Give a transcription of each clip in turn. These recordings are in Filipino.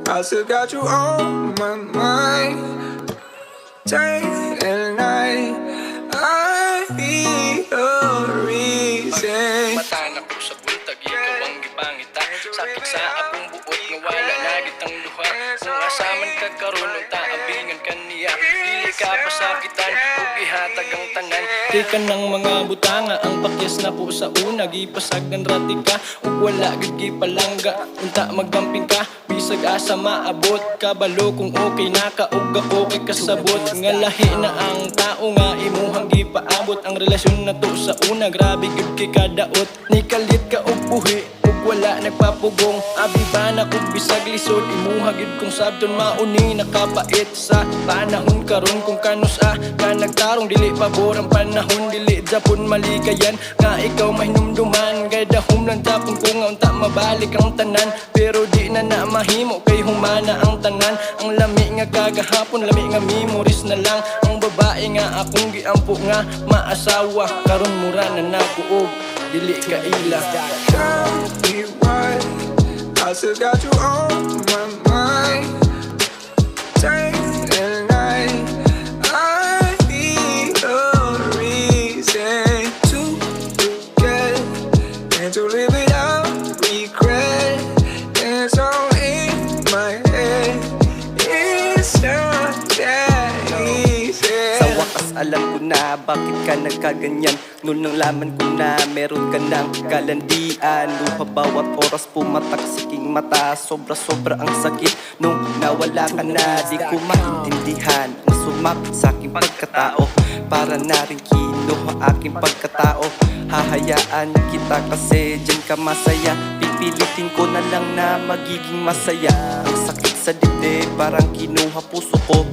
I still got you on my mind, day and night. I be your reason. Mata na ko sa buntag, ikaw ang gipangita. Sakit sa akong buot nga wala nagit ang duha. Kung asaman ka karon ng taabingan kaniya, dili ka pasakitan ug ihatag ang tanan. Di ka ng mga butanga ang pakyas na po sa una. Gipasag ng rati ka ug wala gid gipalangga. Unta magamping ka bisag asa maabot. Kabalo kung okay na ka ug ako kay kasabot. Nga lahi na ang tao nga imuhang gipaabot. Ang relasyon na to sa una grabe gid kay kadaot. Ni kalit ka og buhi ug wala nagpapugong. Abi ba na kung bisag lisod imuha gid kung sabton mauni nakapait sa panahon karon. Kung kanusa ka nagtarong dili pabor ang panahon. Dili japon maligayan nga ikaw mahinumduman. Kay dahom lang japon ko nga unta mabalik ang tanan. Pero di na na mahimo kay humana ang tanan. Ang lami nga kagahapon lami nga memories na lang. Ang babae nga akong giampo nga maasawa karon mura na nakuog dili ka ila. Tell me why I still got you on my mind, day and night. I be your reason to forget and to live without regret. It's all in my head. It's not that easy. Sa wakas alam ko na bakit ka nagkaganyan. Noon nang laman ko na meron ka ng kalandian. Luha bawat oras pumatak siking mata. Sobra-sobra ang sakit nung nawala ka na. Di ko maintindihan ang sumakit sa aking pagkatao. Para na rin kinuha aking pagkatao. Hahayaan kita kasi dyan ka masaya. Pipilitin ko na lang na magiging masaya. Ang sakit sa dibdib parang kinuha puso ko.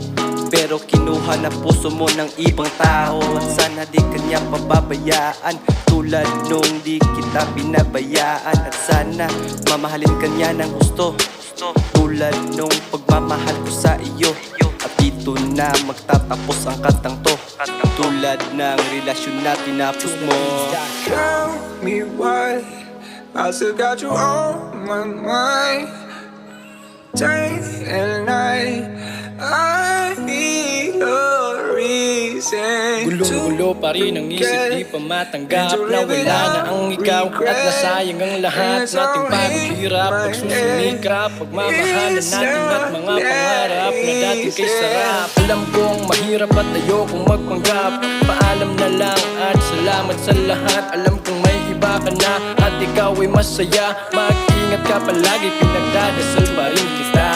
Pero kinuha na puso mo ng ibang tao. At sana di kanya pababayaan tulad nung di kita pinabayaan. At sana mamahalin kanya ng gusto tulad nung pagmamahal ko sa iyo. At dito na magtatapos ang kantang to. Tulad ng relasyon na tinapos mo. Tell me why I still got you on my mind, day and night. I be your reason. Gulong-gulo pa rin ang isip, di pa matanggap na wala na ang ikaw at nasayang ang lahat nating paghihirap, pagsusumikap, pagmamahalan natin at mga pangarap na dating kay sarap. Alam kong mahirap at ayokong magpanggap. Paalam na lang at salamat sa lahat. Alam kong may iba ka na at ikaw ay masaya. Mag-ingat ka palagi, pinagdadasal pa rin kita.